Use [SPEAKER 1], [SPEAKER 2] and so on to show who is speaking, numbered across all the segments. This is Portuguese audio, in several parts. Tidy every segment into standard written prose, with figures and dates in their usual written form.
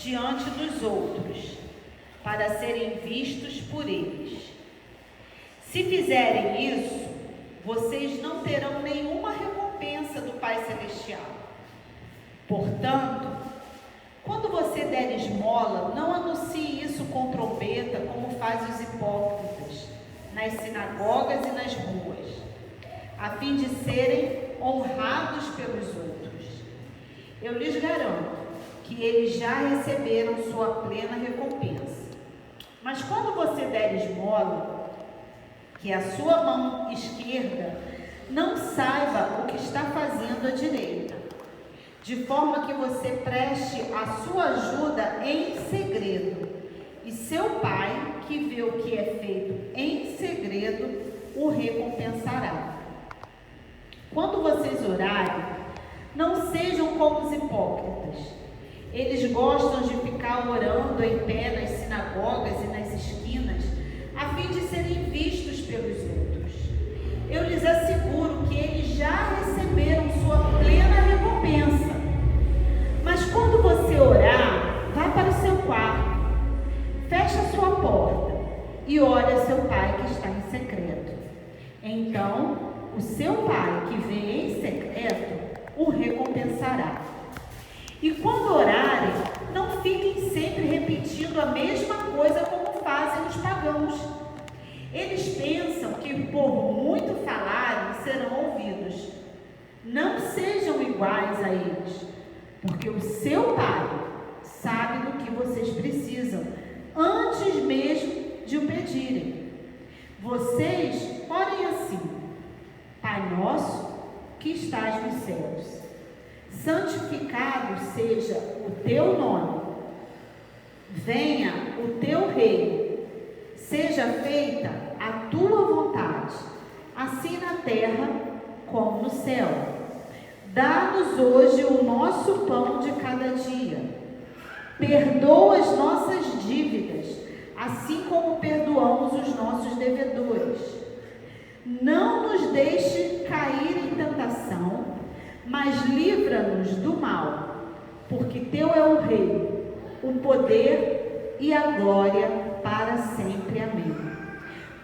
[SPEAKER 1] diante dos outros, para serem vistos por eles. Se fizerem isso, vocês não terão nenhuma recompensa do Pai Celestial. Portanto, quando você der esmola, não anuncie isso com trombeta, como fazem os hipócritas, nas sinagogas e nas ruas, a fim de serem honrados pelos outros. Eu lhes garanto que eles já receberam sua plena recompensa. Mas quando você der esmola, que a sua mão esquerda não saiba o que está fazendo a direita, de forma que você preste a sua ajuda em segredo, e seu Pai, que vê o que é feito em segredo, o recompensará. Quando vocês orarem, não sejam como os hipócritas. Eles gostam de ficar orando em pé nas sinagogas e nas esquinas, a fim de serem vistos pelos outros. Eu lhes asseguro que eles já receberam sua plena recompensa. Mas quando você orar, vá para o seu quarto, feche a sua porta e ore a seu Pai que está em secreto. Então, o seu Pai que vê em secreto o recompensará. E quando orarem, não fiquem sempre repetindo a mesma coisa como fazem os pagãos. Eles pensam que por muito falarem serão ouvidos. Não sejam iguais a eles, porque o seu Pai sabe do que vocês precisam, antes mesmo de o pedirem. Vocês orem assim: Pai nosso que estás nos céus, santificado seja o teu nome, venha o teu reino, seja feita a tua vontade, assim na terra como no céu. Dá-nos hoje o nosso pão de cada dia. Perdoa as nossas dívidas, assim como perdoamos os nossos devedores. Não nos deixe cair em tentação, mas livra-nos do mal, porque teu é o reino, o poder e a glória para sempre. Amém.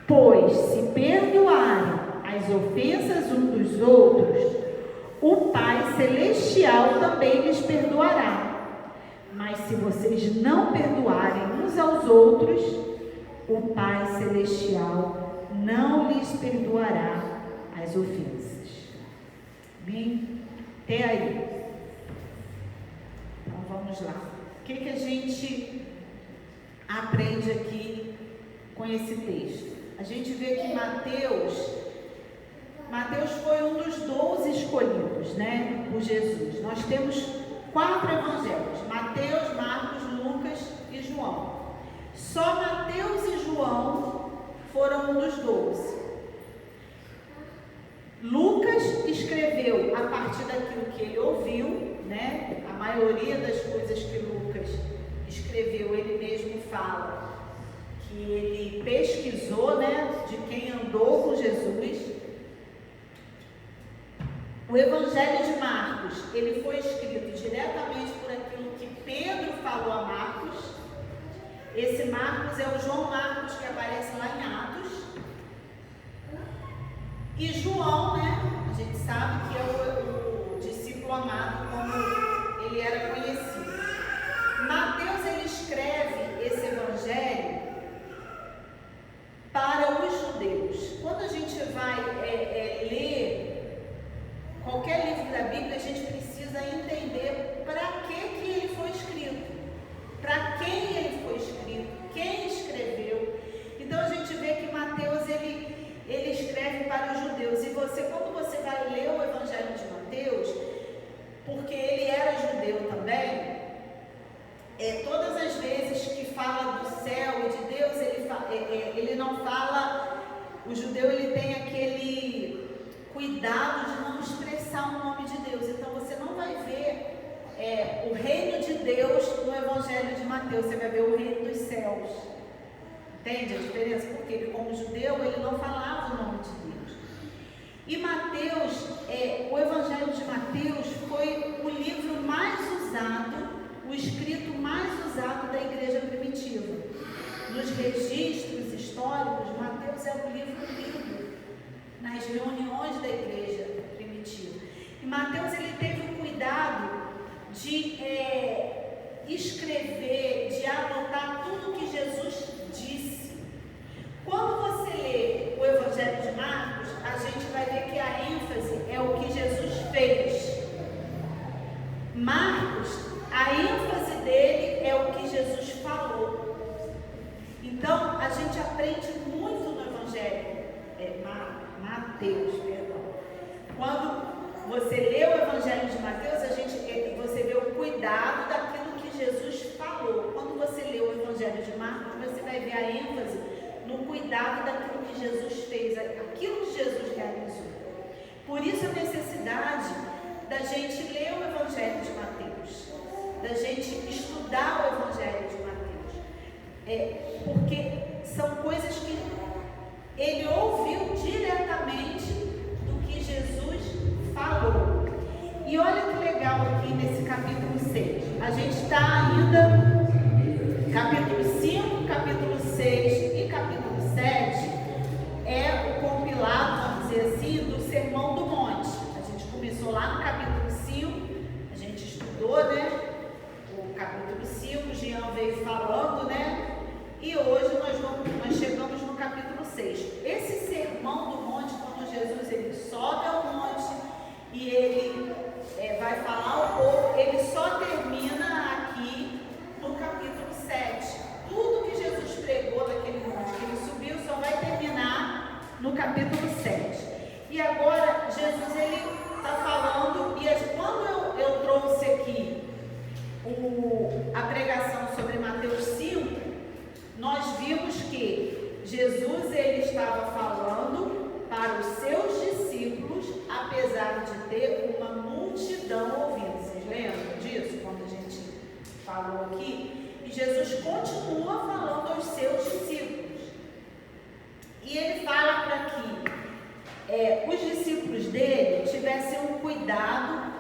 [SPEAKER 1] Pois se perdoarem as ofensas uns dos outros, o Pai Celestial também lhes perdoará. Mas se vocês não perdoarem uns aos outros, o Pai Celestial não lhes perdoará as ofensas. Amém? Até aí. Então vamos lá. O que a gente aprende aqui com esse texto? A gente vê que Mateus foi um dos 12 escolhidos, né, por Jesus. Nós temos 4 evangelhos: Mateus, Marcos, Lucas e João. Só Mateus e João foram um dos 12. Lucas escreveu a partir daquilo que ele ouviu, né? A maioria das coisas que Lucas escreveu, ele mesmo fala que ele pesquisou, né, de quem andou com Jesus. O Evangelho de Marcos, ele foi escrito diretamente por aquilo que Pedro falou a Marcos. Esse Marcos é o João Marcos que aparece lá em Atos. E João, né, a gente sabe que é o discípulo amado, como ele era conhecido. Mateus, ele escreve esse Evangelho para os judeus. Quando a gente vai ler qualquer livro da Bíblia, a gente precisa entender para que ele foi escrito, para quem ele foi escrito, quem escreveu. Então a gente vê que Mateus ele escreve para os judeus. E quando você vai ler o Evangelho de Mateus, porque ele era judeu também, todas as vezes que fala do céu e de Deus, ele não fala. O judeu, ele tem aquele cuidado de não expressar o nome de Deus. Então você não vai ver o reino de Deus no Evangelho de Mateus, você vai ver o reino dos céus. Entende a diferença? Porque ele, como judeu, ele não falava o nome de Deus. E Mateus, o Evangelho de Mateus foi o livro mais usado, o escrito mais usado escrever, de anotar tudo que Jesus disse. Quando você lê o Evangelho de Marcos, a gente vai ver que a ênfase é o que Jesus fez. Marcos, a ênfase dele é o que Jesus falou. Então, a gente aprende muito no Evangelho, Mateus, perdão. Quando você lê o Evangelho de Mateus, você vê o cuidado daquilo que Jesus falou. Quando você lê o Evangelho de Marcos, você vai ver a ênfase no cuidado daquilo que Jesus fez, aquilo que Jesus realizou. Por isso a necessidade da gente ler o Evangelho de Mateus, da gente estudar o Evangelho de Mateus, porque são coisas que ele ouviu diretamente do que Jesus falou. E olha que legal aqui nesse capítulo 6, a gente está ainda capítulo 5, capítulo 6 e capítulo 7 é o compilado, vamos dizer assim, do Sermão do Monte. A gente começou lá no capítulo 5, a gente estudou, né, o capítulo 5, o Jean veio falando, né, e hoje nós chegamos no capítulo 6. Esse Sermão do Monte, quando Jesus ele sobe ao monte e ele vai falar ao povo, ele só termina aqui no capítulo 7. Tudo que Jesus pregou naquele monte que ele subiu só vai terminar no capítulo 7. E agora Jesus ele está falando, e quando eu trouxe aqui a pregação sobre Mateus 5, nós vimos que Jesus ele estava falando para os seus discípulos, apesar de ter uma multidão ouvindo. Vocês lembram disso quando a gente falou aqui? E Jesus continua falando aos seus discípulos. E ele fala para que os discípulos dele tivessem um cuidado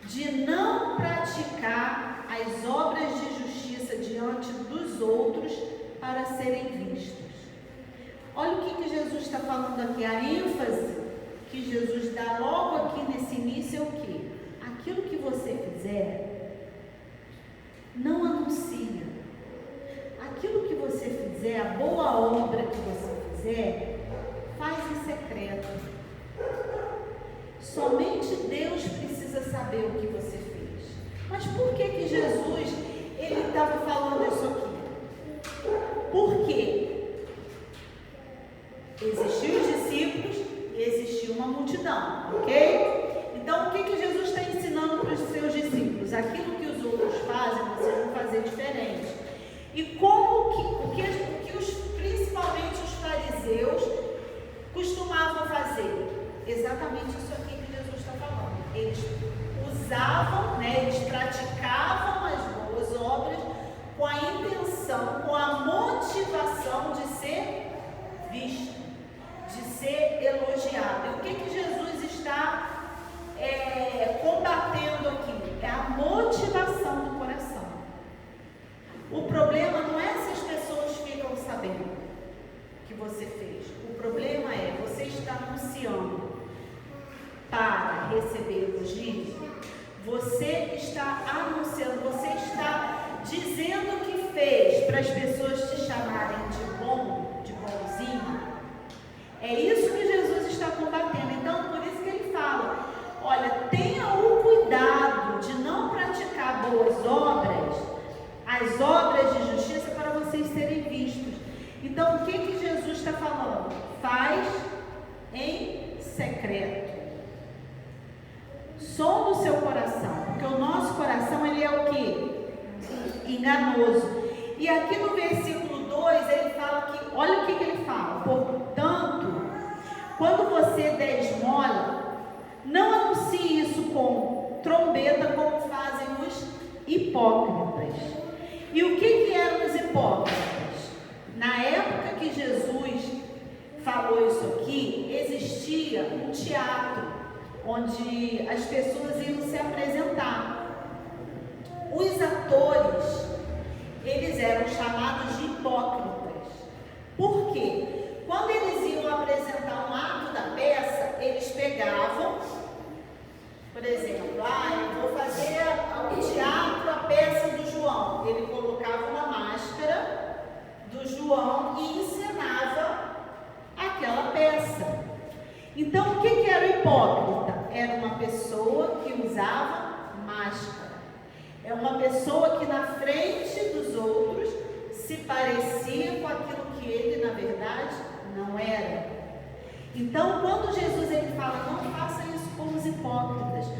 [SPEAKER 1] de não praticar as obras de justiça diante dos outros para serem vistos. Olha o que Jesus está falando aqui. A ênfase que Jesus dá logo aqui nesse início é o quê? Aquilo que você fizer, não anuncia. Aquilo que você fizer, a boa obra que você fizer, faz em secreto. Somente Deus precisa saber o que você fez. Mas por que Jesus ele estava falando isso aqui? Porque existiam os discípulos e existia uma multidão, ok? Então o que Jesus está ensinando para os seus discípulos? Aquilo que os outros fazem, vocês vão fazer diferente. E como principalmente os fariseus costumavam fazer? Exatamente isso aqui que Jesus está falando. Eles usavam, eles praticavam as boas obras com a intenção, com a motivação de ser visto, de ser elogiado. E o que Jesus está combatendo aqui? É a motivação do coração. O problema não é se as pessoas ficam sabendo que você fez. O problema é você está anunciando para receber elogio. Você está anunciando, você está dizendo o que fez para as pessoas te chamarem de bom, de bonzinho. É isso que Jesus está combatendo. Então, por isso que ele fala: olha, tenha o cuidado de não praticar boas obras, as obras de justiça, para vocês serem vistos. Então, o que Jesus está falando? Faz em secreto. Som do seu coração, porque o nosso coração ele é o que? Enganoso. E aqui no versículo 2 ele fala que, olha o que ele fala: portanto, quando você der esmola, não anuncie isso com trombeta como fazem os hipócritas. E o que eram os hipócritas? Na época que Jesus falou isso aqui, existia um teatro onde as pessoas iam se apresentar. Os atores, eles eram chamados de hipócritas. Por quê? Quando eles iam apresentar um ato da peça, eles pegavam, por exemplo, eu vou fazer o teatro, a peça parecia com aquilo que ele, na verdade, não era. Então, quando Jesus ele fala, não faça isso como os hipócritas,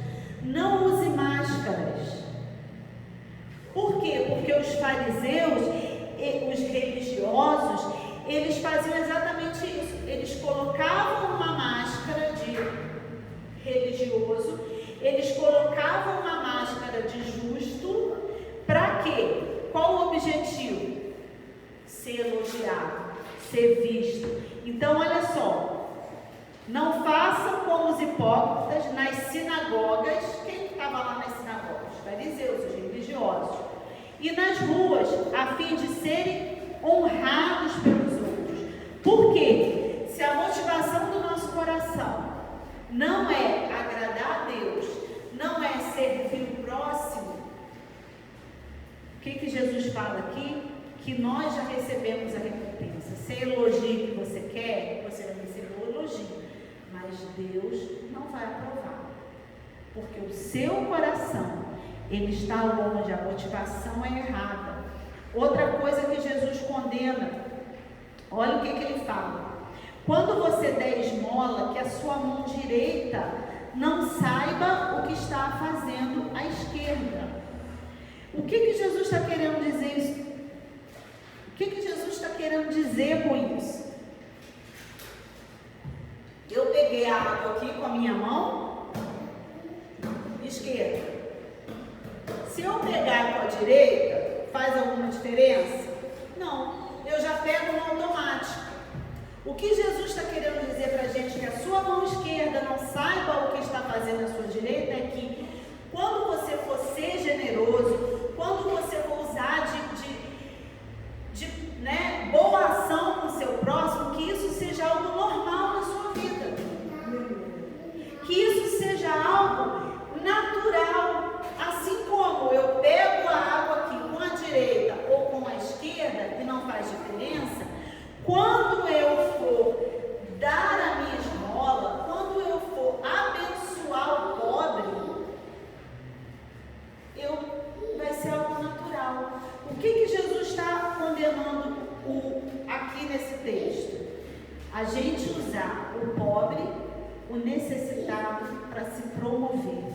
[SPEAKER 1] não use máscaras. Por quê? Porque os fariseus, os religiosos, eles faziam exatamente isso. Eles colocavam uma máscara de religioso, eles colocavam uma máscara de justo, para quê? Qual o objetivo? Ser elogiado, ser visto. Então, olha só, não façam como os hipócritas nas sinagogas. Quem estava lá nas sinagogas? Os fariseus, os religiosos. E nas ruas, a fim de serem honrados pelos outros. Por quê? Se a motivação do nosso coração não é agradar a Deus, não é servir o próximo, o que Jesus fala aqui? Que nós já recebemos a recompensa. Se é elogio que você quer, você vai receber o elogio, mas Deus não vai aprovar, porque o seu coração, ele está longe, a motivação é errada. Outra coisa que Jesus condena, olha o que ele fala: quando você der esmola, que a sua mão direita não saiba o que está fazendo a esquerda. O que Jesus está querendo dizer isso? O que Jesus está querendo dizer com isso? Eu peguei a água aqui com a minha mão esquerda. Se eu pegar com a direita, faz alguma diferença? Não, eu já pego no automático. O que Jesus está querendo dizer para a gente, que a sua mão esquerda não saiba o que está fazendo a sua direita, é que quando você for ser generoso, quando você for usar de boa ação com o seu próximo, que isso seja algo normal na sua vida, que isso seja algo natural. Assim como eu pego a água aqui com a direita ou com a esquerda, e não faz diferença, quando eu for dar a minha esmola, quando eu for abençoar o pobre, vai ser algo natural. O que Jesus está condenando aqui nesse texto? A gente usar o pobre, o necessitado, para se promover,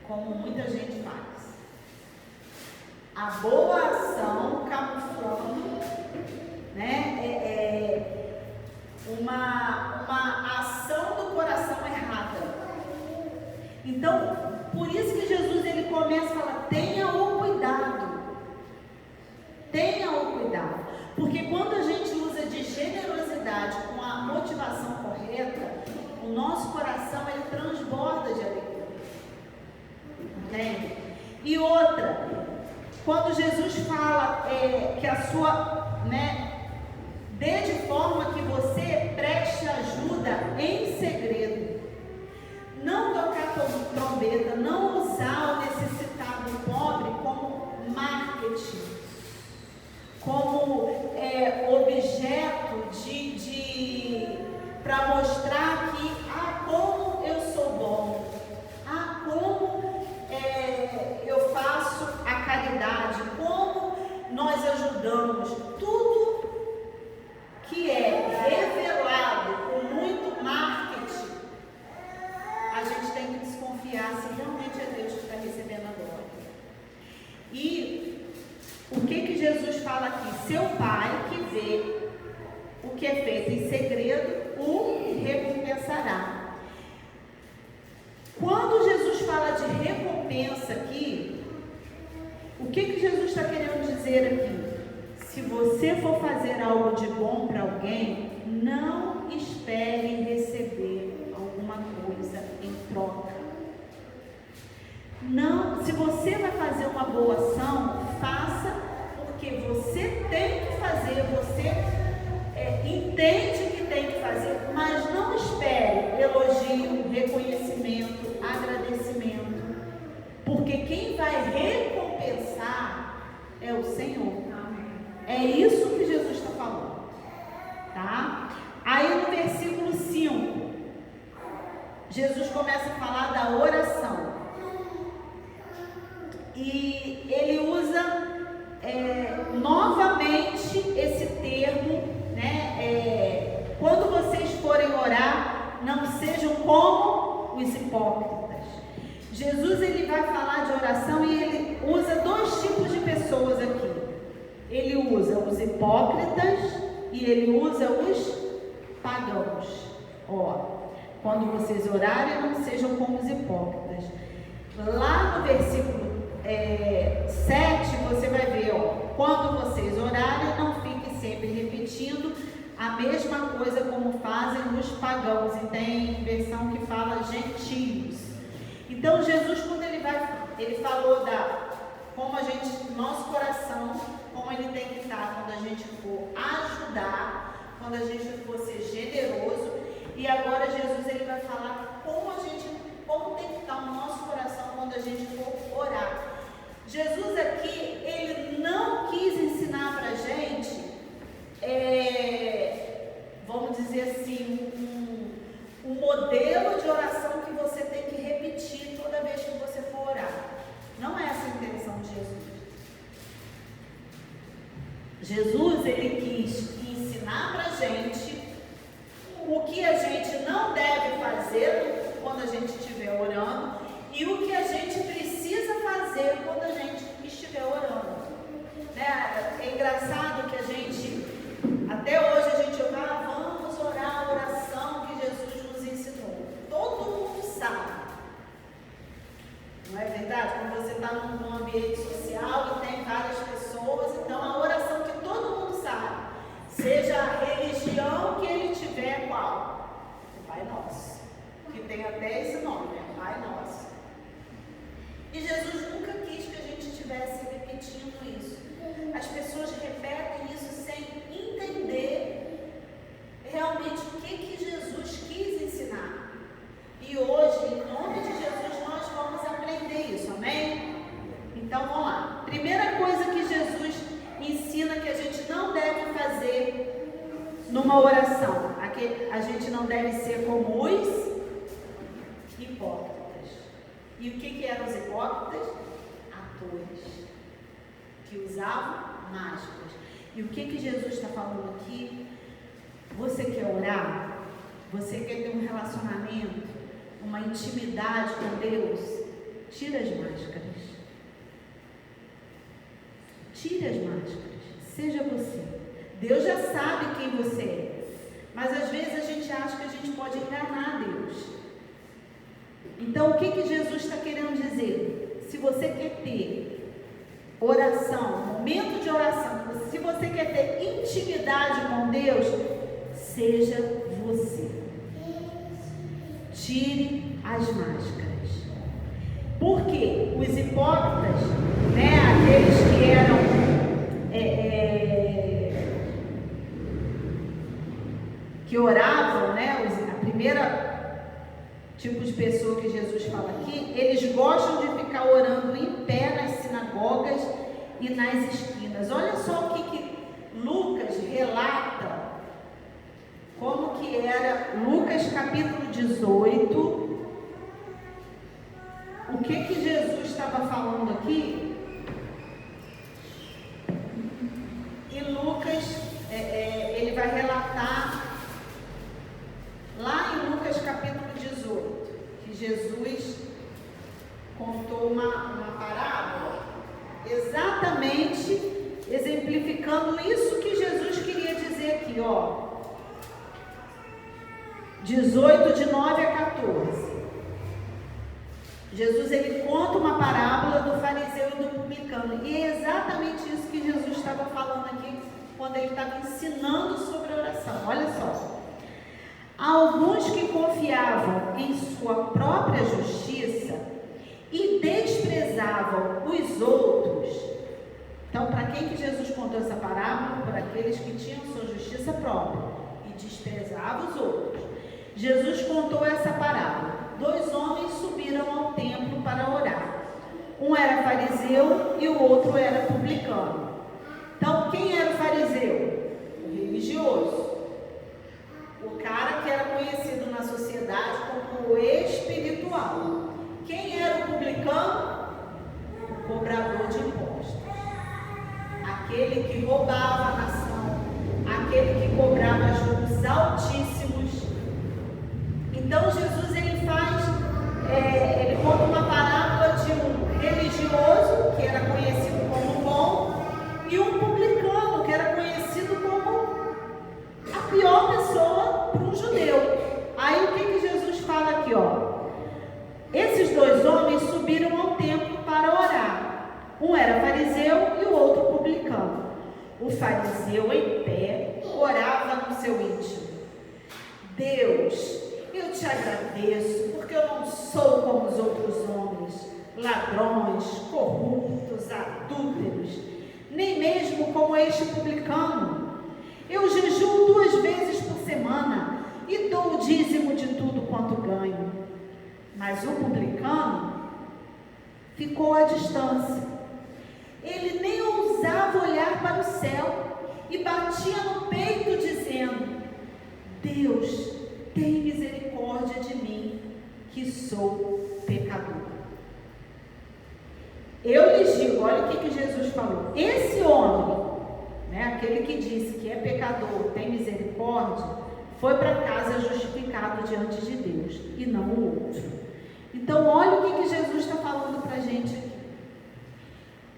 [SPEAKER 1] como muita gente faz. A boa ação camuflando, uma ação do coração errada. Então, por isso que Jesus ele começa a falar: tenha o cuidado. Tenha o cuidado. Porque quando a gente usa de generosidade com a motivação correta, o nosso coração ele transborda de alegria. Entende? E outra, quando Jesus fala que a sua, dê de forma que você preste ajuda em segredo. Não tocar trombeta, não usar o necessitado, o pobre, como marketing, como objeto para mostrar que, como eu sou bom, como eu faço a caridade, como nós ajudamos. Tudo que é revelado com muito marketing, a gente tem que desconfiar se realmente é Deus que está recebendo a glória. E o que Jesus fala aqui? Seu Pai que vê o que é feito em segredo, o recompensará. Quando Jesus fala de recompensa aqui, o que Jesus está querendo dizer aqui? Se você for fazer algo de bom para alguém, não espere receber alguma coisa em troca. Não, se você vai fazer uma boa ação, faça porque você tem que fazer, você entende que tem que fazer, mas não espere elogio, reconhecimento, agradecimento, porque quem vai recompensar é o Senhor. É isso que Jesus está falando, tá? Aí no versículo 5, Jesus começa a falar da oração. E ele usa 9 vai falar de oração e ele usa dois tipos de pessoas aqui. Ele usa os hipócritas e ele usa os pagãos. Ó, quando vocês orarem, não sejam como os hipócritas. Lá no versículo 7, você vai ver, ó, quando vocês orarem, não fiquem sempre repetindo a mesma coisa como fazem os pagãos. E tem versão que fala gentios. Então Jesus, quando ele falou como a gente, nosso coração, como ele tem que estar quando a gente for ajudar, quando a gente for ser generoso. E agora Jesus ele vai falar como tem que estar o nosso coração quando a gente for orar. Jesus aqui, ele não quis ensinar para a gente, vamos dizer assim, um modelo de oração que você tem que repetir toda vez que você for orar. Não é essa a intenção de Jesus. Jesus, ele quis ensinar para a gente o que a gente não deve fazer quando a gente estiver orando e o que a gente precisa fazer quando a gente estiver orando. É engraçado que a gente, até hoje a gente vamos orar a oração que Jesus nos ensinou. Todo mundo sabe. Não é verdade? Quando você está num ambiente social e tem várias pessoas, então a oração que todo mundo sabe, seja a religião que ele tiver, qual? O Pai Nosso. Que tem até esse nome, né? Pai Nosso. E Jesus nunca quis que a gente estivesse repetindo isso. As pessoas repetem isso sem entender realmente o que Jesus quis ensinar. E hoje, em nome de Jesus, nós vamos aprender isso, amém? Então vamos lá. Primeira coisa que Jesus ensina que a gente não deve fazer numa oração. A gente não deve ser como os hipócritas. E o que eram os hipócritas? Atores, que usavam máscaras. E o que Jesus está falando aqui? Você quer orar? Você quer ter um relacionamento, uma intimidade com Deus? Tira as máscaras. Tire as máscaras. Seja você. Deus já sabe quem você é. Mas às vezes a gente acha que a gente pode enganar Deus. Então o que Jesus está querendo dizer? Se você quer ter oração, momento de oração, se você quer ter intimidade com Deus, seja você. Tire as máscaras. Porque os hipócritas, aqueles que eram que oravam, a primeira tipo de pessoa que Jesus fala aqui, eles gostam de ficar orando em pé nas sinagogas e nas esquinas. Olha só o que Lucas relata, como que era Lucas capítulo 18, o que Jesus estava falando aqui. E Lucas, ele vai relatar lá em Lucas capítulo 18, que Jesus contou uma parábola, exatamente exemplificando isso que Jesus queria dizer aqui, 18, de 9 a 14. Jesus, ele conta uma parábola do fariseu e do publicano, e é exatamente isso que Jesus estava falando aqui, quando ele estava ensinando sobre a oração. Olha só. Alguns que confiavam em sua própria justiça e desprezavam os outros. Então, para quem que Jesus contou essa parábola? Para aqueles que tinham sua justiça própria e desprezavam os outros. Jesus contou essa parábola. 2 homens subiram ao templo para orar. Um era fariseu e o outro era publicano. Então, quem era o fariseu? O religioso. O cara que era conhecido na sociedade como o espiritual. Quem era o publicano? O cobrador de impostos. Aquele que roubava a nação. Aquele que cobrava juros altíssimos. Então Jesus ele conta uma parábola de um Um era fariseu e o outro publicano. O fariseu, em pé, orava no seu íntimo: Deus, eu te agradeço, porque eu não sou como os outros homens, ladrões, corruptos, adúlteros, nem mesmo como este publicano. Eu jejuo 2 vezes por semana e dou o dízimo de tudo quanto ganho. Mas o publicano ficou à distância. Ele nem ousava olhar para o céu e batia no peito dizendo: Deus, tem misericórdia de mim, que sou pecador. Eu lhes digo, olha o que Jesus falou. Esse homem, aquele que disse que é pecador, tem misericórdia, foi para casa justificado diante de Deus, e não o outro. Então, olha o que Jesus está falando para a gente aqui.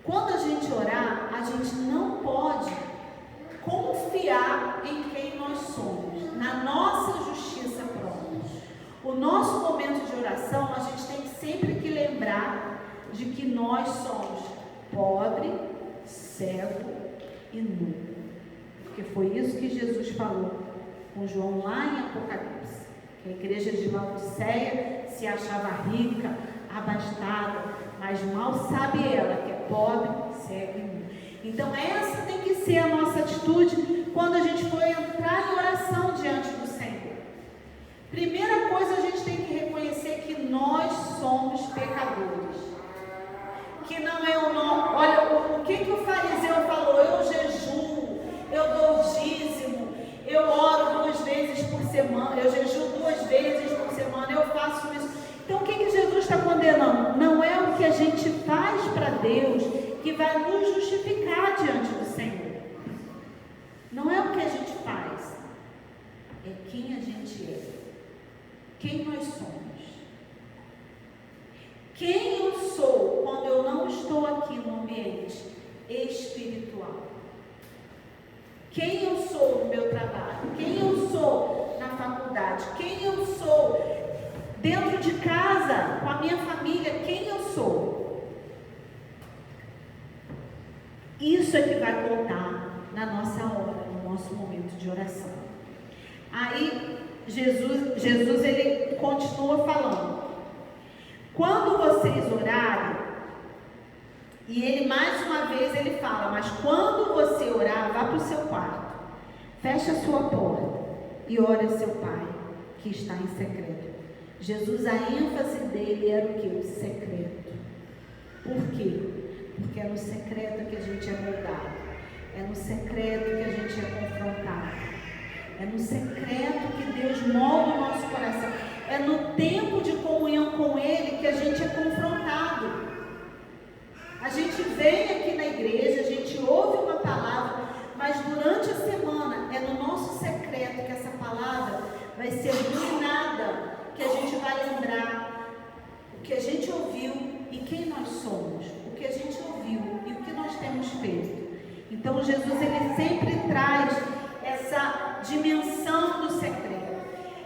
[SPEAKER 1] Quando a gente orar, a gente não pode confiar em quem nós somos, na nossa justiça própria. O nosso momento de oração, a gente tem sempre que lembrar de que nós somos pobre, cego e nu. Porque foi isso que Jesus falou com João lá em Apocalipse. Que a igreja de Laodiceia se achava rica, abastada, mas mal sabe ela que é pobre, cego e nu. Então essa tem que ser a nossa atitude quando a gente for entrar em oração diante do Senhor. Primeira coisa, a gente tem que reconhecer que nós somos pecadores. Que não é o nome. Olha, o que o fariseu falou? Eu jejuo, eu dou dízimo, eu oro 2 vezes por semana, eu jejuo 2 vezes por semana, eu faço isso. Então o que Jesus está condenando? Não é o que a gente faz para Deus que vai nos justificar diante do Senhor. Não é o que a gente faz, é quem a gente é, quem nós somos. Quem eu sou quando eu não estou aqui no ambiente espiritual? Quem eu sou no meu trabalho? Quem eu sou na faculdade? Quem eu sou dentro de casa, com a minha família? Quem eu sou? Isso é que vai contar na nossa hora, no nosso momento de oração. Aí Jesus ele continua falando: quando vocês orarem, e ele mais uma vez ele fala, mas quando você orar, vá para o seu quarto, feche a sua porta e ore a seu pai, que está em secreto. Jesus, a ênfase dele era o que? O secreto. Por quê? Porque é no secreto que a gente é moldado, é no secreto que a gente é confrontado, é no secreto que Deus molda o nosso coração, é no tempo de comunhão com Ele que a gente é confrontado. A gente vem aqui na igreja, a gente ouve uma palavra, mas durante a semana é no nosso secreto que essa palavra vai ser iluminada, que a gente vai lembrar o que a gente ouviu e quem nós somos, o que a gente ouviu e o que nós temos feito. Então Jesus ele sempre traz essa dimensão do secreto.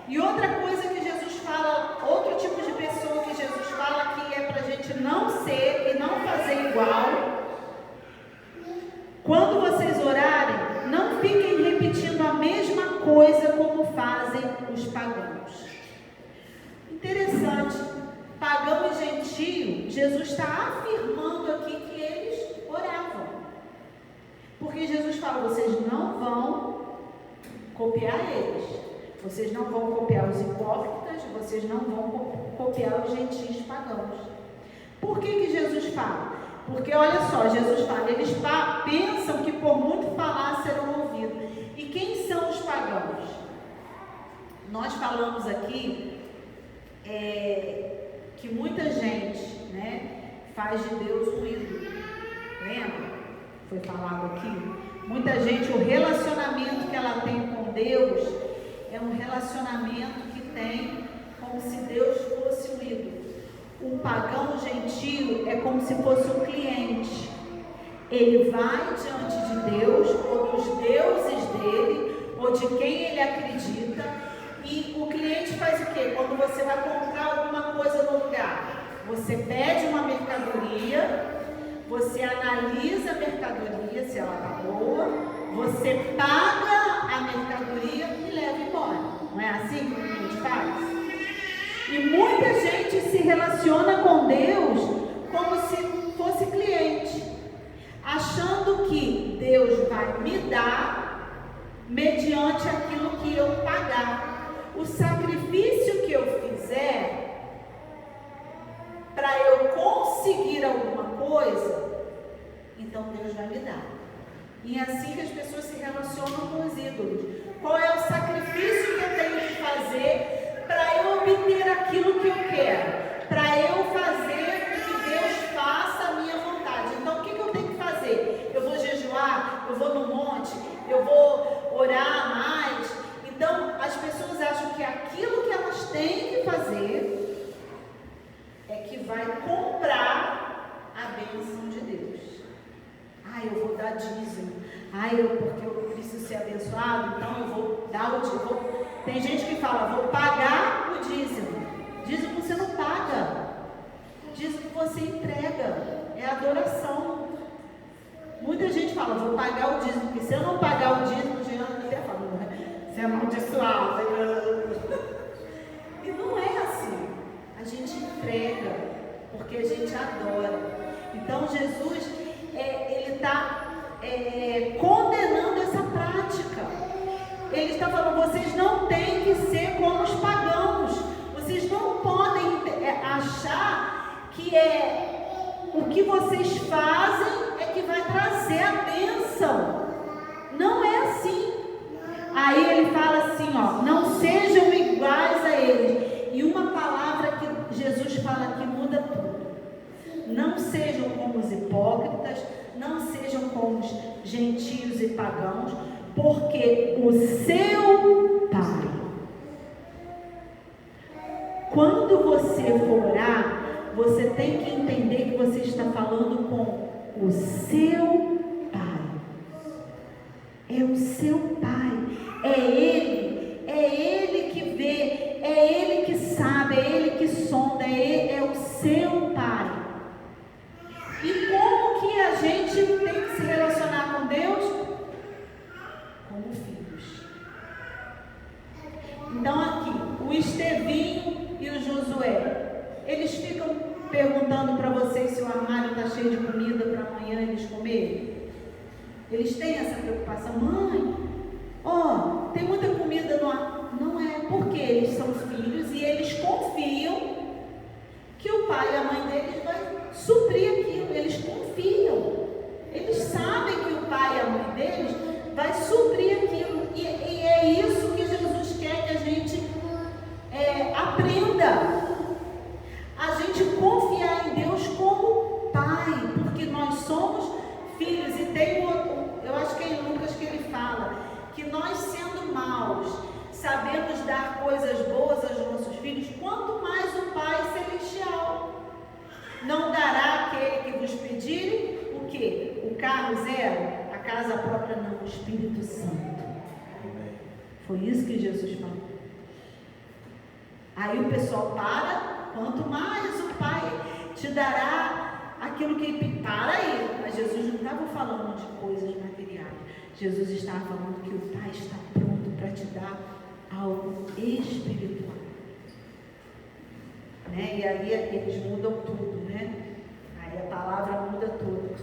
[SPEAKER 1] E outra coisa que Jesus fala, outro tipo de pessoa que Jesus fala que é para a gente não ser e não fazer igual. Quando vocês orarem, não fiquem repetindo a mesma coisa como fazem os pagãos. Interessante, pagão e gentio, Jesus está afirmando aqui que eles oravam. Porque Jesus fala, vocês não vão copiar eles. Vocês não vão copiar os hipócritas, vocês não vão copiar os gentios pagãos. Por que Jesus fala? Porque olha só, Jesus fala, eles pensam que por muito falar serão ouvidos. E quem são os pagãos? Nós falamos aqui que muita gente, faz de Deus um ídolo. Lembra? Foi falado aqui. Muita gente, o relacionamento que ela tem com Deus é um relacionamento que tem como se Deus fosse um ídolo. O pagão gentio é como se fosse um cliente. Ele vai diante de Deus, ou dos deuses dele, ou de quem ele acredita, e o cliente faz o quê? Quando você vai comprar alguma coisa no lugar, você pede uma mercadoria, você analisa a mercadoria, se ela está boa, você paga a mercadoria e leva embora. Não é assim que a gente faz? E muita gente se relaciona com Deus como se fosse cliente, achando que Deus vai me dar mediante aquilo que eu pagar. O sacrifício que eu fizer para eu conseguir alguma coisa, então Deus vai me dar. E é assim que as pessoas se relacionam com os ídolos. Qual é o sacrifício que eu tenho que fazer para eu obter aquilo que eu quero? Para eu fazer com que Deus faça a minha vontade. Então o que eu tenho que fazer? Eu vou jejuar, eu vou no monte, eu vou orar mais. Então as pessoas acham que aquilo que elas têm que fazer é que vai comprar a bênção de Deus. Eu vou dar dízimo. Porque eu preciso ser abençoado, então eu vou dar o dízimo. Tem gente que fala, vou pagar o dízimo. Dízimo você não paga. Dízimo você entrega. É adoração. Muita gente fala, vou pagar o dízimo. Porque se eu não pagar o dízimo, Jean até fala, você é amaldiçoado. E não é assim. A gente entrega, porque a gente adora. Então Jesus, ele está condenando essa prática. Ele está falando, vocês não têm que ser como os pagãos. Vocês não podem achar que o que vocês fazem é que vai trazer a bênção. Não é assim. Aí ele fala assim, não sejam iguais a eles. E uma palavra que Jesus fala que muda tudo. Não sejam como os hipócritas, não sejam como os gentios e pagãos, porque o seu Pai, quando você for orar, você tem que entender que você está falando com o seu Pai. É o seu Pai, é Ele que vê, é Ele que sabe, é Ele que sonda, é o seu Pai. E como que a gente tem que se relacionar com Deus? Como filhos. Então aqui, o Estevinho e o Josué, eles ficam perguntando para vocês se o armário está cheio de comida para amanhã eles comerem. Eles têm essa preocupação. Mãe, tem muita comida no armário. Não é, porque eles são filhos e eles confiam que o pai e a mãe deles vai suprir aquilo. Eles confiam. Eles sabem que o pai e a mãe deles vai suprir aquilo. E é isso que Jesus quer que a gente aprenda. A gente confiar em Deus como Pai, porque nós somos filhos. E tem eu acho que é em Lucas que ele fala que nós, sendo maus, sabemos dar coisas boas aos nossos filhos, quanto mais o Pai Celestial. Não dará aquele que vos pedirem o quê? O carro zero? A casa própria não, o Espírito Santo. Foi isso que Jesus falou. Aí o pessoal quanto mais o Pai te dará aquilo que ele para aí. Mas Jesus não estava falando de coisas materiais. Jesus estava falando que o Pai está pronto para te dar algo espiritual. Né? E aí eles mudam tudo, né? Aí a palavra muda tudo.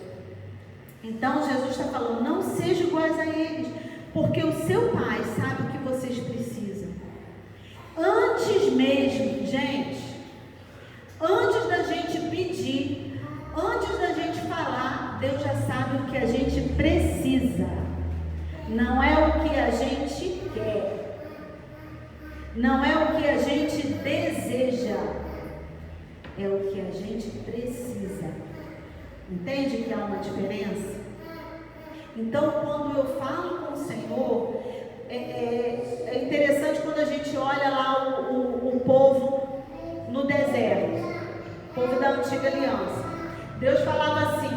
[SPEAKER 1] Então Jesus está falando, não sejam iguais a eles, porque o seu Pai sabe o que vocês precisam. Antes mesmo, gente, antes da gente pedir, antes da gente falar, Deus já sabe o que a gente precisa. Não é o que a gente quer, não é o que a gente deseja, é o que a gente precisa. Entende que há uma diferença? Então, quando eu falo com o Senhor, é interessante quando a gente olha lá o povo no deserto, o povo da antiga aliança. Deus falava assim,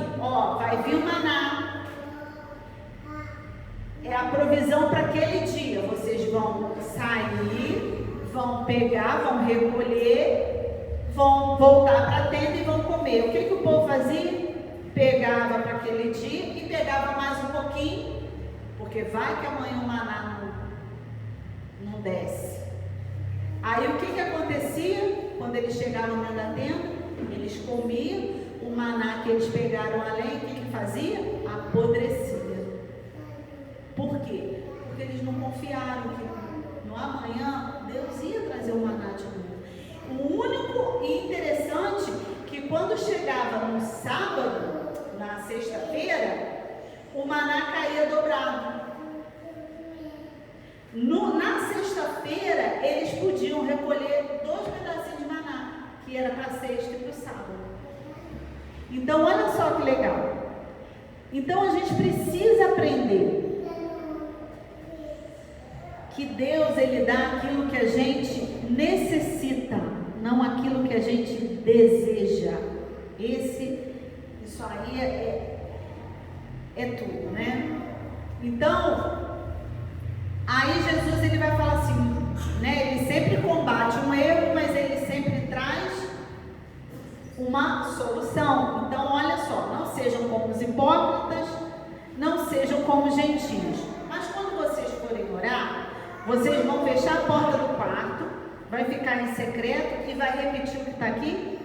[SPEAKER 1] vai vir o maná, é a provisão para aquele dia. Vocês vão sair, vão pegar, vão recolher, vão voltar para a tenda e vão comer. O que o povo fazia? Pegava aquele dia e pegava mais um pouquinho, porque vai que amanhã o maná não desce. Aí o que acontecia? Quando eles chegavam dentro da tenda, eles comiam o maná que eles pegaram além, o que fazia? Apodrecia. Por quê? Porque eles não confiaram que no amanhã Deus ia trazer o maná de novo. O único e interessante que quando chegava no sábado, na sexta-feira, o maná caía dobrado. Na sexta-feira, eles podiam recolher 2 pedacinhos de maná, que era para sexta e para o sábado. Então, olha só que legal. Então, a gente precisa aprender que Deus, Ele dá aquilo que a gente necessita, não aquilo que a gente deseja. Isso aí é tudo, né? Então, aí Jesus, ele vai falar assim, né? Ele sempre combate um erro, mas ele sempre traz uma solução. Então, olha só, não sejam como os hipócritas, não sejam como os gentios. Mas quando vocês forem orar, vocês vão fechar a porta do quarto, vai ficar em secreto e vai repetir o que está aqui.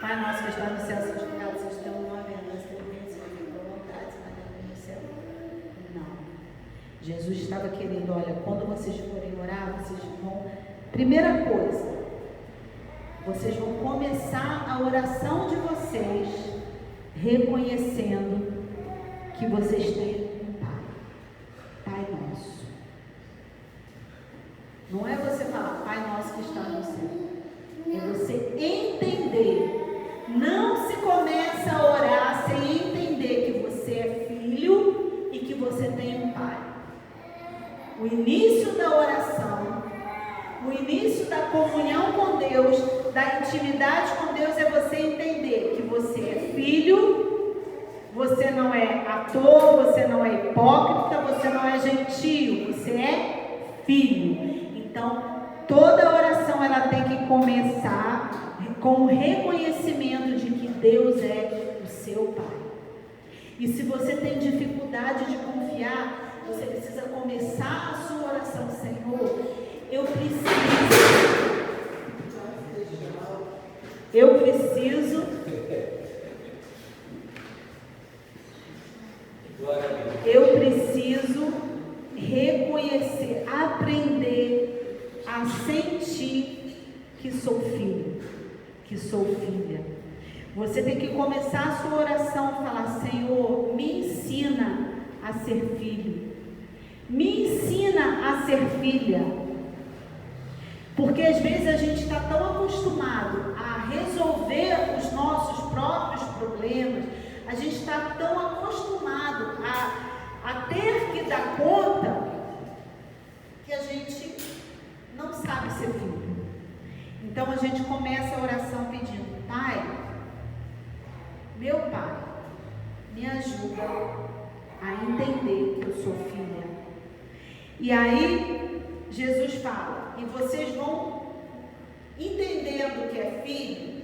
[SPEAKER 1] Pai nosso que está no céu, santificado seja o teu nome, venha a nós teu reino, seja feita a tua vontade, se no céu. Não. Jesus estava querendo, olha, quando vocês forem orar, vocês vão... Primeira coisa, vocês vão começar a oração de vocês reconhecendo que vocês têm um Pai. Pai nosso. Não é você falar, Pai nosso que está no céu. É você entender. Não se começa a orar sem entender que você é filho e que você tem um Pai. O início da oração, o início da comunhão com Deus, da intimidade com Deus, é você entender que você é filho, você não é ator, você não é hipócrita, você não é gentio, você é filho. Então, toda oração ela tem que começar com o reconhecimento de que Deus é o seu Pai. E se você tem dificuldade de confiar, você precisa começar a sua oração, Senhor, eu preciso reconhecer, aprender a sentir que sou filho, que sou filha. Você tem que começar a sua oração e falar, Senhor, me ensina a ser filho, me ensina a ser filha. Porque às vezes a gente está tão acostumado a resolver os nossos próprios problemas, a gente está tão acostumado a ter que dar conta, que a gente não sabe ser filho. Então a gente começa a oração pedindo, Pai, meu Pai, me ajuda a entender que eu sou filha. E aí Jesus fala, e vocês vão entendendo que é filho,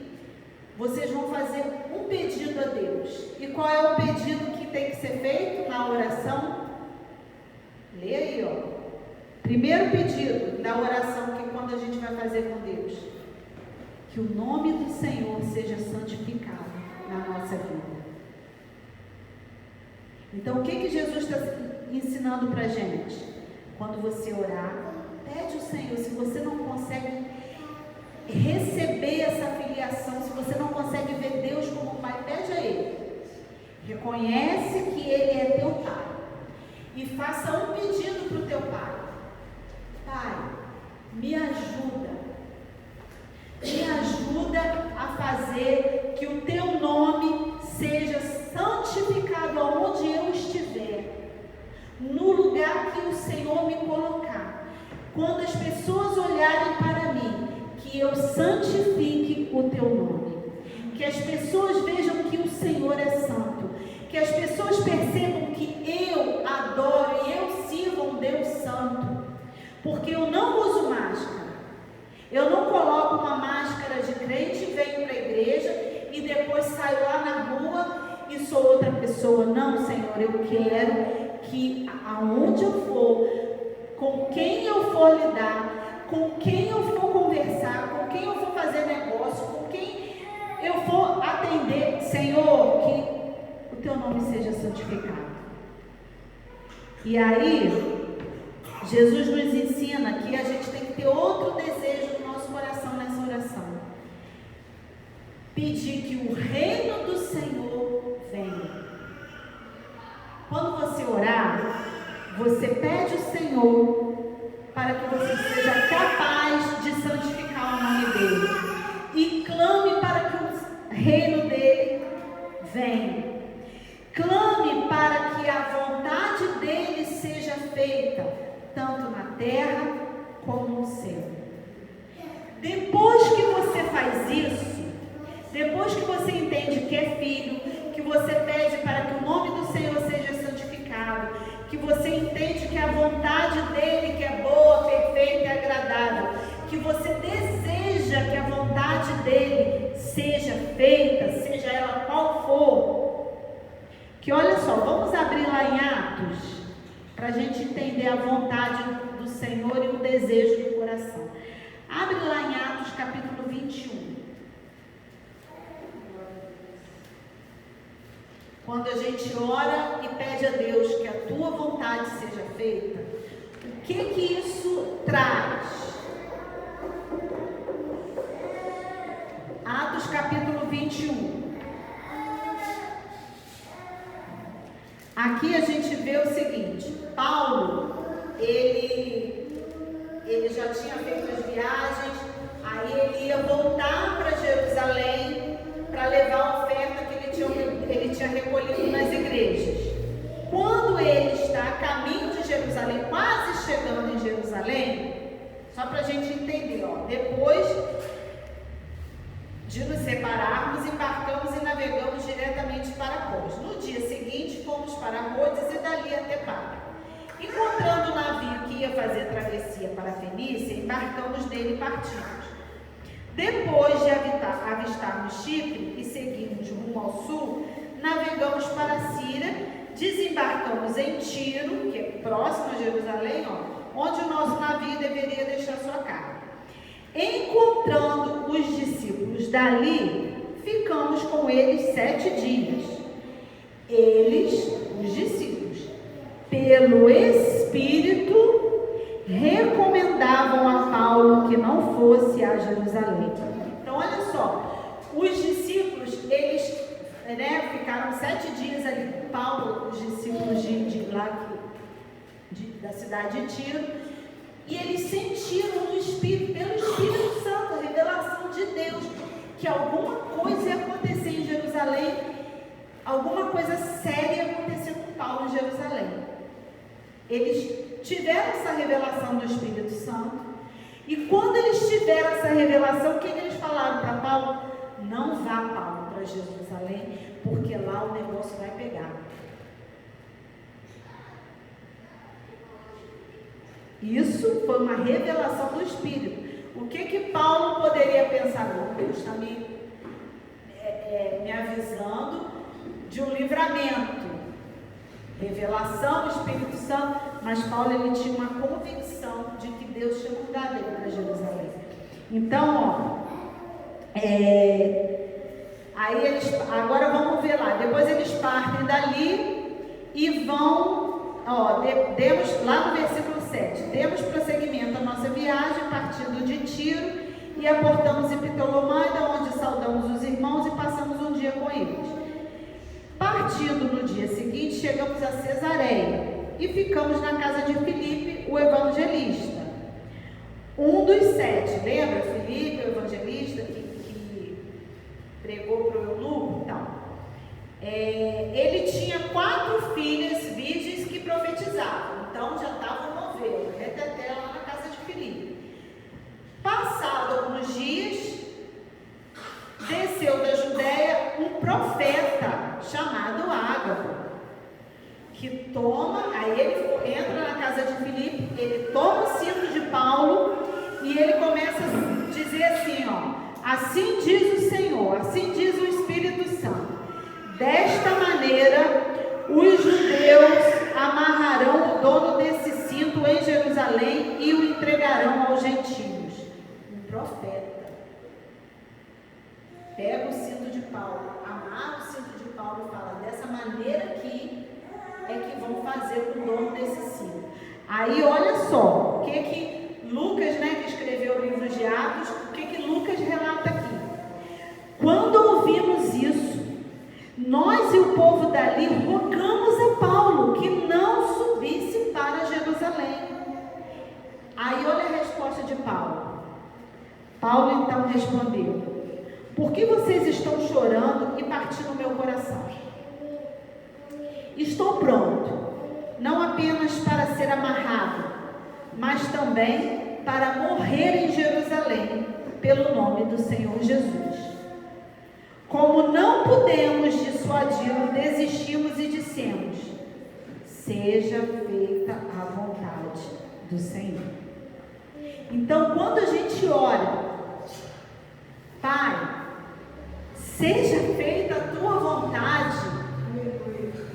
[SPEAKER 1] vocês vão fazer um pedido a Deus. E qual é o pedido que tem que ser feito na oração? Lê aí, ó. Primeiro pedido da oração, que quando a gente vai fazer com Deus, que o nome do Senhor seja santificado na nossa vida. Então, o que Jesus está ensinando para a gente? Quando você orar, pede ao Senhor. Se você não consegue receber essa filiação, se você não consegue ver Deus como Pai, pede a Ele. Reconhece que Ele é teu Pai. E faça um pedido para o teu Pai. Pai, me ajuda. Me ajuda a fazer que o teu nome seja santificado aonde eu estiver, no lugar que o Senhor me colocar. Quando as pessoas olharem para mim, que eu santifique o teu nome, que as pessoas vejam que o Senhor é santo, que as pessoas percebam que eu adoro e eu sirvo um Deus santo, porque eu não uso máscara. Eu não coloco uma máscara de crente, venho para a igreja e depois saio lá na rua e sou outra pessoa. pessoa. Não, Senhor, eu quero que aonde eu for, com quem eu for lidar, com quem eu for conversar, com quem eu for fazer negócio, com quem eu for atender, Senhor, que o teu nome seja santificado. E aí, Jesus nos ensina que a gente tem que ter outro desejo no nosso coração nessa oração. Pedir que o reino do Senhor venha. Quando você orar, você pede ao Senhor para que você seja capaz de santificar o nome dele. E clame para que o reino dele venha. Clame para que a vontade dele seja feita, tanto na terra como no céu. Depois que você faz isso, depois que você entende que é filho, que você pede para que o nome do Senhor seja santificado, que você entende que a vontade dele, que é boa, perfeita e agradável, que você deseja que a vontade dele seja feita, seja ela qual for. Que olha só, vamos abrir lá em Atos, para a gente entender a vontade do Senhor e o desejo do coração. Abre lá em Atos capítulo 21. Quando a gente ora e pede a Deus que a tua vontade seja feita, o que isso traz? Atos capítulo 21. Aqui a gente vê o seguinte: Paulo, ele já tinha feito as viagens, aí ele ia voltar para Jerusalém para levar a oferta que ele tinha recolhido nas igrejas. Quando ele está a caminho de Jerusalém, quase chegando em Jerusalém, só para a gente entender, depois de nos separarmos, embarcamos e navegamos diretamente para Cos. No dia seguinte, fomos para Rhodes e dali até Pátara. Encontrando o navio que ia fazer a travessia para a Fenícia, embarcamos nele e partimos. Depois de avistarmos Chipre e seguirmos rumo ao sul, navegamos para a Síria, desembarcamos em Tiro, que é próximo a Jerusalém, onde o nosso navio deveria deixar sua carga. Encontrando os discípulos dali, ficamos com eles 7 dias. Eles, os discípulos, pelo Espírito, recomendavam a Paulo que não fosse a Jerusalém. Então, olha só, os discípulos, eles ficaram 7 dias ali com Paulo, os discípulos da cidade de Tiro. E eles sentiram no Espírito, pelo Espírito Santo, a revelação de Deus, que alguma coisa ia acontecer em Jerusalém, alguma coisa séria ia acontecer com Paulo em Jerusalém. Eles tiveram essa revelação do Espírito Santo, e quando eles tiveram essa revelação, o que eles falaram para Paulo? Não vá, Paulo, para Jerusalém, porque lá o negócio vai pegar. Isso foi uma revelação do Espírito. O que Paulo poderia pensar? Deus está me avisando de um livramento. Revelação do Espírito Santo. Mas Paulo, ele tinha uma convicção de que Deus tinha mandado ele para Jerusalém. Então, aí eles, agora vamos ver lá. Depois eles partem dali e vão... demos, lá no versículo 7, demos prosseguimento à nossa viagem, partindo de Tiro, e aportamos em Ptolomaida, onde saudamos os irmãos e passamos um dia com eles. Partindo no dia seguinte, chegamos a Cesareia, e ficamos na casa de Filipe, o evangelista. Um dos 7, lembra? Filipe, o evangelista, que pregou para o eunuco e tal. Ele tinha 4 filhas virgens que profetizavam, então já estava uma ovelha, até lá na casa de Filipe. Passado alguns dias, desceu da Judéia um profeta chamado Ágabo, que aí ele entra na casa de Filipe, ele toma o cinto de Paulo e ele começa a dizer assim, assim diz o Senhor, assim diz o Espírito Santo. Desta maneira, os judeus amarrarão o dono desse cinto em Jerusalém e o entregarão aos gentios. Um profeta pega o cinto de Paulo, amarra o cinto de Paulo e fala: dessa maneira aqui é que vão fazer com o dono desse cinto. Aí olha só, o que Lucas, que escreveu o livro de Atos, o que Lucas relata aqui. Quando ouvimos isso, nós e o povo dali rogamos a Paulo que não subisse para Jerusalém. Aí olha a resposta de Paulo. Paulo então respondeu: por que vocês estão chorando e partindo o meu coração? Estou pronto, não apenas para ser amarrado, mas também para morrer em Jerusalém, pelo nome do Senhor Jesus. Como não pudemos dissuadi-lo, desistimos e dissemos: seja feita a vontade do Senhor. Então, quando a gente ora: Pai, seja feita a tua vontade,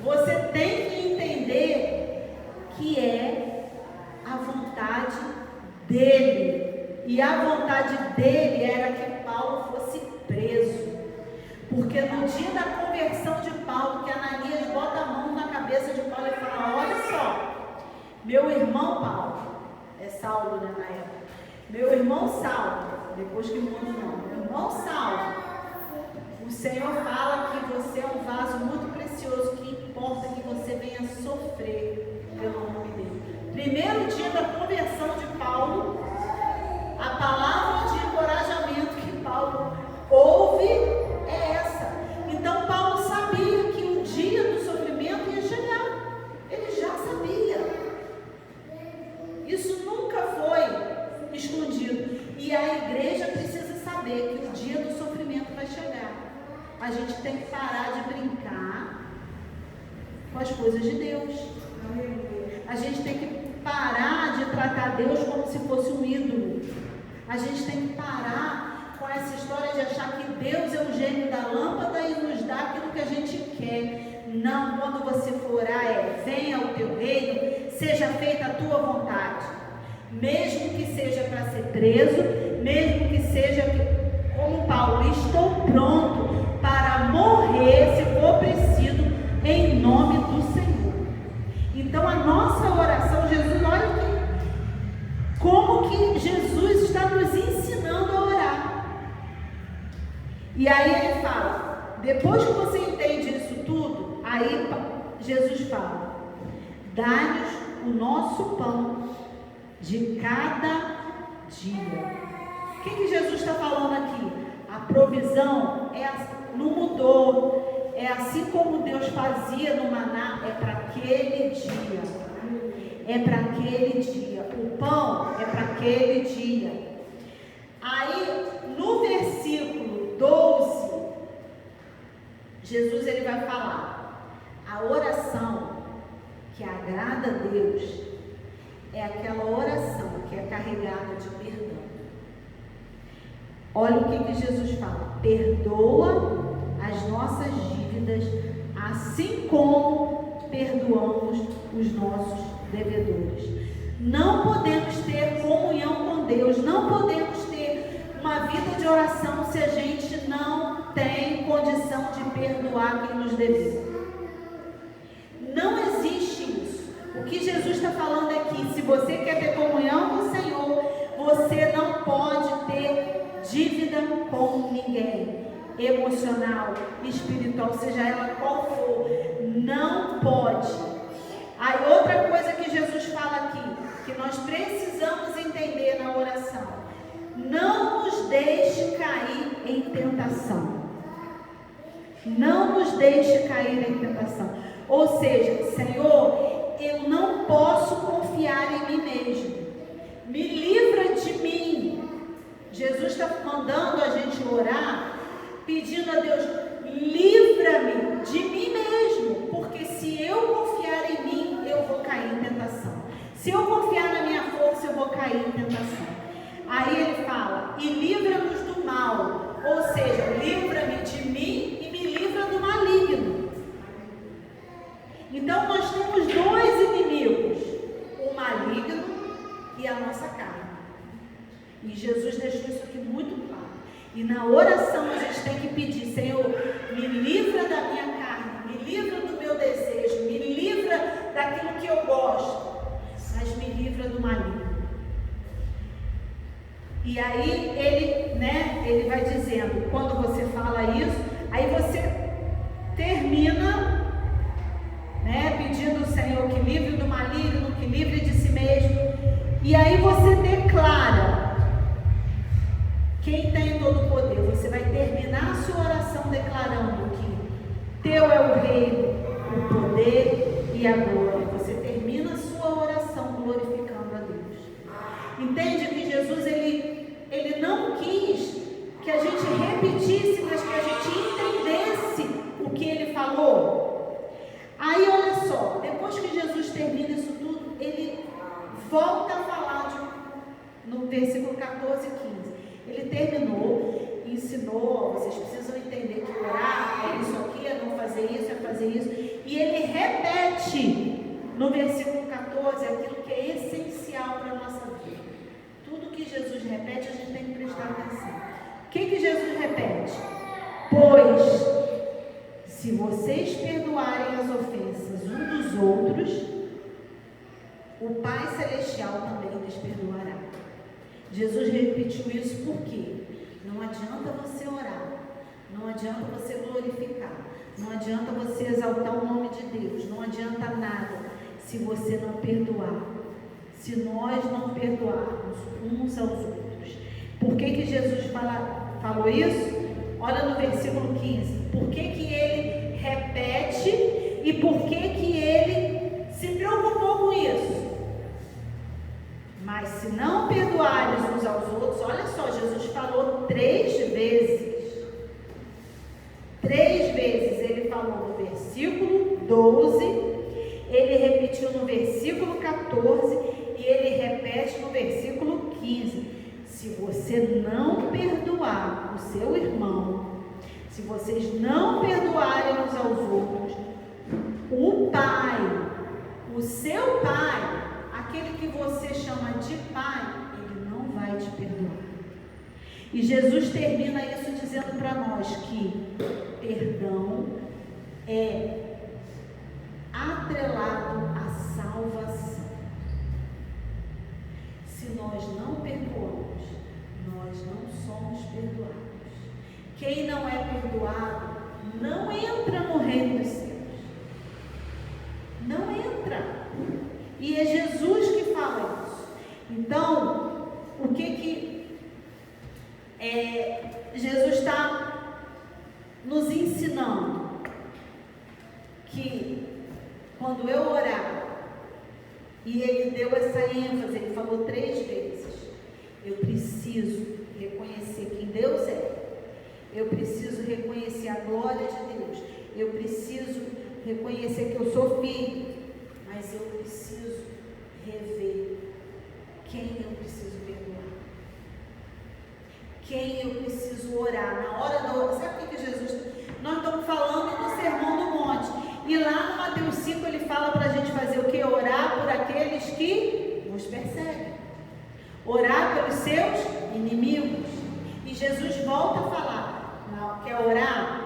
[SPEAKER 1] você tem que entender que é a vontade dele. E a vontade dele era que Paulo fosse preso. Porque no dia da conversão de Paulo, que Ananias bota a mão na cabeça de Paulo e fala: olha só, meu irmão Paulo, é Saulo, na época, meu irmão Saulo, depois que muda o nome, meu irmão Saulo, o Senhor fala que você é um vaso muito precioso, que importa que você venha sofrer pelo nome dele. Primeiro dia da conversão de Paulo, a palavra de encorajamento que Paulo ouve é essa. Então Paulo sabia que o dia do sofrimento ia chegar. Ele já sabia. Isso nunca foi escondido. E a igreja precisa saber que o dia do sofrimento vai chegar. A gente tem que parar de brincar com as coisas de Deus. A gente tem que parar de tratar Deus como se fosse um ídolo. A gente tem que parar com essa história de achar que Deus é o gênio da lâmpada e nos dá aquilo que a gente quer. Não, quando você for orar venha o teu reino, seja feita a tua vontade. Mesmo que seja para ser preso, mesmo que seja como Paulo, estou pronto para morrer se for preciso, em nome do Senhor. Então a nossa oração, Jesus, olha aqui, como que Jesus está nos ensinando a orar. E aí ele fala, depois que você entende isso tudo, aí Jesus fala: dá-nos o nosso pão de cada dia. O que Jesus está falando aqui? A provisão não mudou. É assim como Deus fazia no maná, é para aquele dia. É para aquele dia. O pão é para aquele dia. Aí, no versículo 12, Jesus ele vai falar: a oração que agrada a Deus é aquela oração que é carregada de perdão. Olha o que Jesus fala: perdoa as nossas dívidas, assim como perdoamos os nossos devedores. Não podemos ter comunhão com Deus, não podemos ter uma vida de oração se a gente não tem condição de perdoar quem nos deve. Não existe isso. O que Jesus está falando aqui, se você quer ter comunhão com o Senhor, você não pode ter dívida com ninguém, emocional, espiritual, seja ela qual for, não pode. Aí outra coisa que Jesus fala aqui, que nós precisamos entender na oração: não nos deixe cair em tentação. Não nos deixe cair em tentação. Ou seja, Senhor, eu não posso confiar em mim mesmo. Me livra de mim. Jesus está mandando a gente orar, pedindo a Deus: livra-me de mim mesmo, porque se eu confiar em mim, eu vou cair em tentação. Se eu confiar na minha força, eu vou cair em tentação. Aí ele fala: e livra-nos do mal, ou seja, livra-me de mim e me livra do maligno. Então nós temos dois inimigos, o maligno e a nossa carne. E Jesus deixou isso aqui muito claro. E na oração a gente tem que pedir: Senhor, me livra da minha carne, me livra do meu desejo, me livra daquilo que eu gosto, mas me livra do maligno. E aí ele vai dizendo, quando você fala isso, aí você termina, pedindo ao Senhor que livre do maligno, que livre de si mesmo. E aí você declara: quem tem todo o poder. Você vai terminar a sua oração declarando que teu é o reino, o poder e a glória. Você termina a sua oração glorificando a Deus. Entende que Jesus, ele não quis que a gente repetisse, mas que a gente entendesse o que ele falou. Aí olha só, depois que Jesus termina isso tudo, ele volta a falar no versículo 14 e 15. Ele terminou, ensinou: vocês precisam entender que orar é isso aqui, é não fazer isso, é fazer isso. E ele repete no versículo 14 aquilo que é essencial para a nossa vida. Tudo que Jesus repete, a gente tem que prestar atenção. O que Jesus repete? Pois, se vocês perdoarem as ofensas uns dos outros, o Pai Celestial também lhes perdoará. Jesus repetiu isso porque não adianta você orar, não adianta você glorificar, não adianta você exaltar o nome de Deus, não adianta nada se você não perdoar, se nós não perdoarmos uns aos outros. Por que Jesus falou isso? Olha no versículo 15, por que ele repete e por que ele se preocupou com isso? Mas se não perdoares uns aos outros, olha só, Jesus falou 3 vezes. 3 vezes ele falou no versículo 12, ele repetiu no versículo 14 e ele repete no versículo 15. Se você não perdoar o seu irmão, se vocês não perdoarem uns aos outros, o Pai, o seu Pai, aquele que você chama de Pai, ele não vai te perdoar. E Jesus termina isso dizendo para nós que perdão é atrelado à salvação. Se nós não perdoamos, nós não somos perdoados. Quem não é perdoado não entra no reino dos céus. Não entra. E é Jesus que fala isso. Então, o que Jesus está nos ensinando? Que quando eu orar, e ele deu essa ênfase, ele falou 3 vezes, eu preciso reconhecer quem Deus é, eu preciso reconhecer a glória de Deus, eu preciso reconhecer que eu sou filho, mas eu preciso rever quem eu preciso perdoar, quem eu preciso orar. Na hora da oração, sabe o que Jesus... Nós estamos falando no Sermão do Monte, e lá no Mateus 5 ele fala para a gente fazer o que? Orar por aqueles que nos perseguem, orar pelos seus inimigos. E Jesus volta a falar: não, quer orar?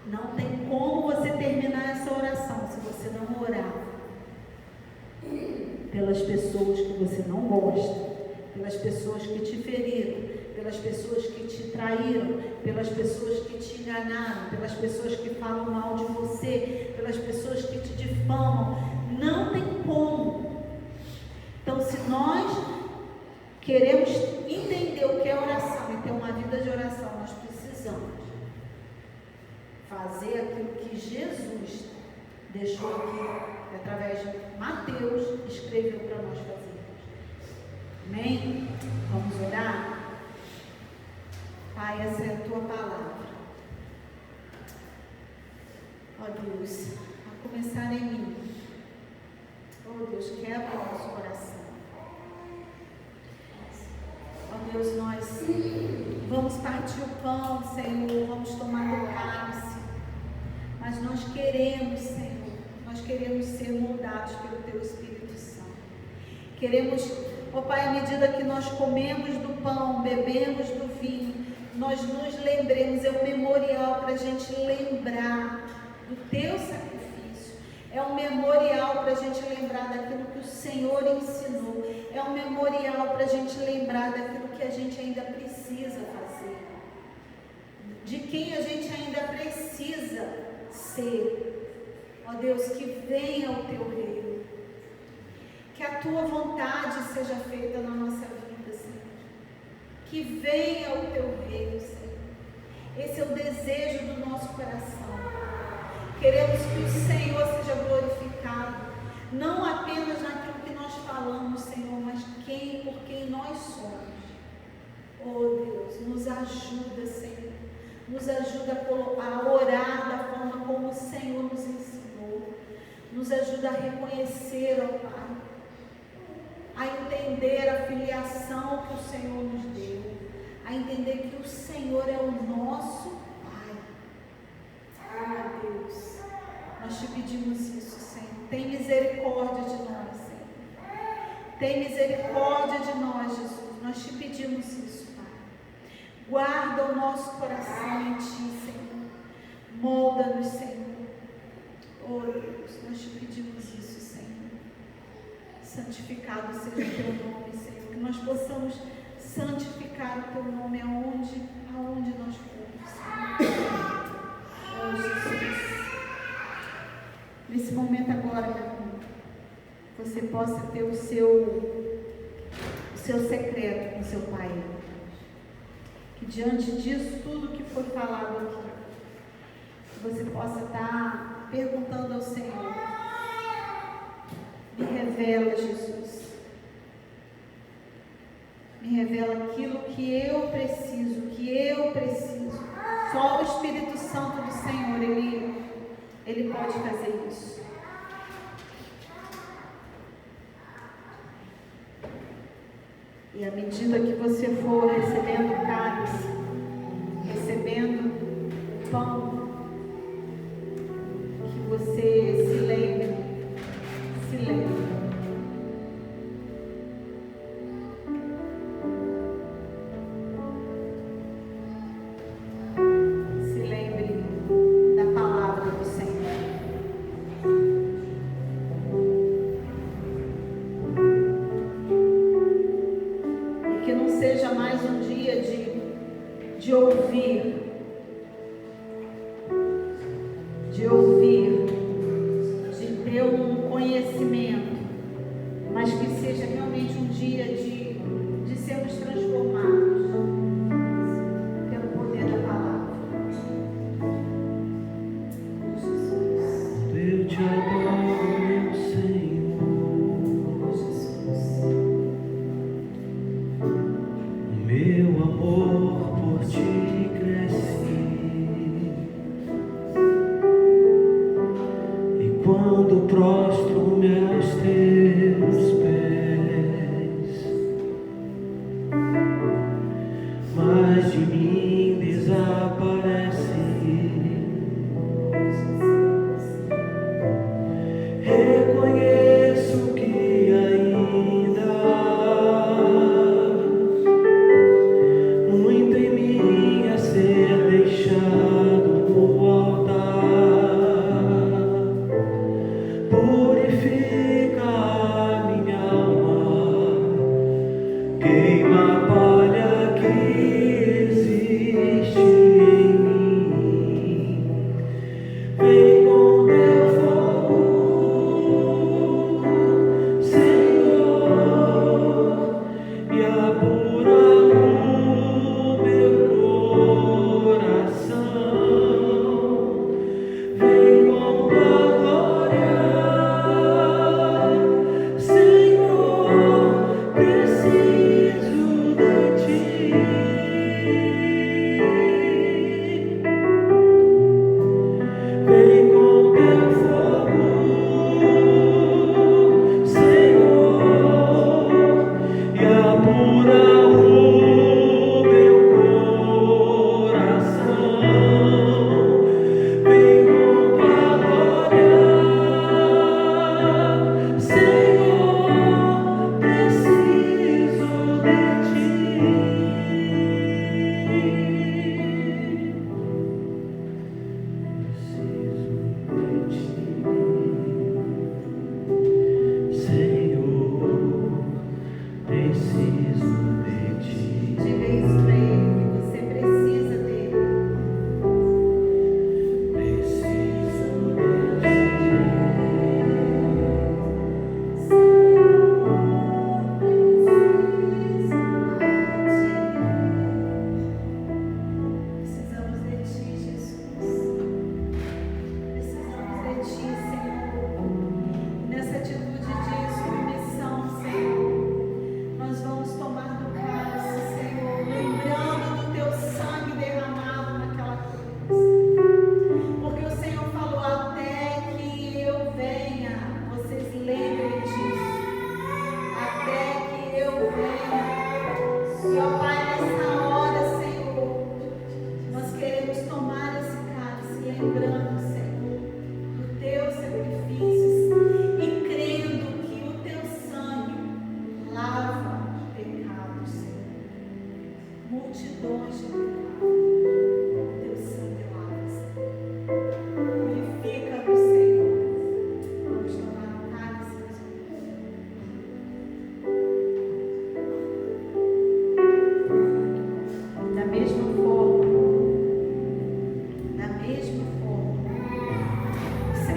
[SPEAKER 1] Não tem como você terminar essa oração se você não orar pelas pessoas que você não gosta, pelas pessoas que te feriram, pelas pessoas que te traíram, pelas pessoas que te enganaram, pelas pessoas que falam mal de você, pelas pessoas que te difamam. Não tem como. Então, se nós queremos entender o que é oração e ter uma vida de oração, nós precisamos fazer aquilo que Jesus deixou aqui, através de Mateus, escreveu para nós fazermos. Amém? Vamos orar? Pai, essa é a tua palavra. Ó Deus, a começar em mim. Ó Deus, quebra o nosso coração. Ó Deus, nós vamos partir o pão, Senhor, vamos tomar o cálice. Mas nós queremos, Senhor, nós queremos ser moldados pelo Teu Espírito Santo. Queremos, ó Pai, à medida que nós comemos do pão, bebemos do vinho, nós nos lembremos, é um memorial para a gente lembrar do Teu sacrifício, é um memorial para a gente lembrar daquilo que o Senhor ensinou, é um memorial para a gente lembrar daquilo que a gente ainda precisa fazer, de quem a gente ainda precisa ser. Ó Deus, que venha o Teu reino, que a Tua vontade seja feita na nossa vida, Senhor. Que venha o Teu reino, Senhor. Esse é o desejo do nosso coração. Queremos que o Senhor seja glorificado, não apenas naquilo que nós falamos, Senhor, mas por quem nós somos. Oh Deus, nos ajuda, Senhor. Nos ajuda a orar da forma como o Senhor nos ensinou. Nos ajuda a reconhecer, ó Pai, a entender a filiação que o Senhor nos deu, a entender que o Senhor é o nosso Pai. Ah, Deus, nós te pedimos isso, Senhor. Tem misericórdia de nós, Senhor. Tem misericórdia de nós, Jesus. Nós te pedimos isso, Pai. Guarda o nosso coração em Ti, Senhor. Molda-nos, Senhor. Oh, Deus, nós te pedimos isso, Senhor. Santificado seja o Teu nome, Senhor. Que nós possamos santificar o Teu nome aonde nós formos, Senhor. Oh, Jesus. Nesse momento agora, meu irmão, você possa ter o seu secreto com o seu Pai. Que diante disso, tudo que foi falado aqui, você possa estar perguntando ao Senhor: me revela, Jesus. Me revela aquilo que eu preciso, Só o Espírito Santo do Senhor, Ele pode fazer isso. E à medida que você for recebendo o cálice, recebendo o pão, que você se lembre. Purificado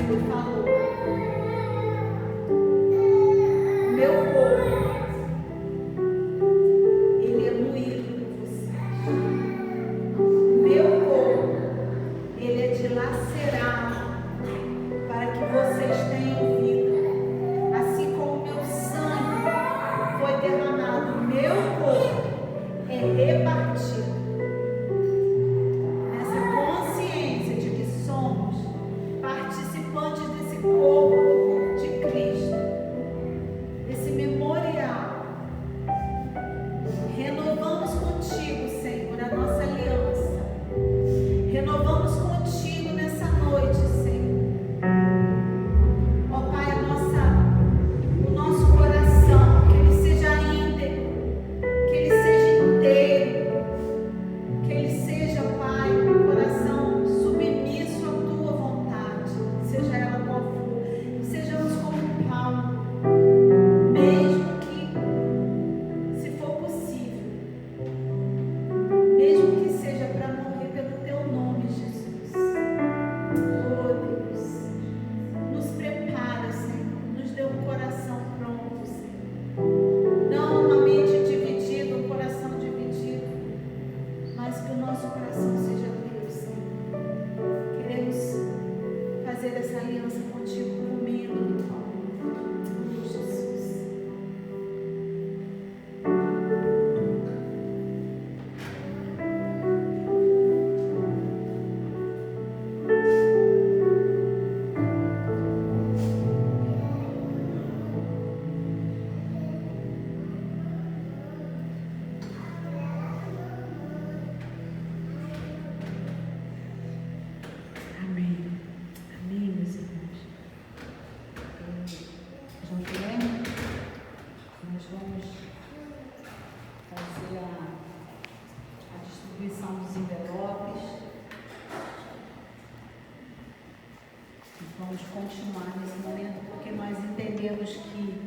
[SPEAKER 1] Ele falou: meu corpo, ele é moído por vocês. Meu corpo, ele é dilacerado para que vocês tenham vida. Assim como meu sangue foi derramado, meu corpo é repartido. Nessa consciência de que somos participantes desse corpo de Cristo, desse memorial, renovamos contigo, Senhor, a nossa aliança. Renovamos contigo nessa noite, Senhor. Ó Pai, o nosso coração, que ele seja íntegro, que ele seja inteiro, que ele seja, Pai, um coração submisso à tua vontade, seja ela qual for. Sejamos como Paulo, mesmo que, se for possível, mesmo que seja para morrer pelo teu nome, Jesus. Oh Deus, nos prepara, Senhor, nos dê um coração pronto, Senhor. Não uma mente dividida, um coração dividido, mas que o nosso coração seja teu, Senhor. Queremos fazer essa aliança contigo, comendo do pão. Oh, Jesus. Amém. Amém, meus irmãos. Junto, né? Nós vamos fazer a distribuição dos envelopes. E vamos continuar nesse momento, porque nós entendemos que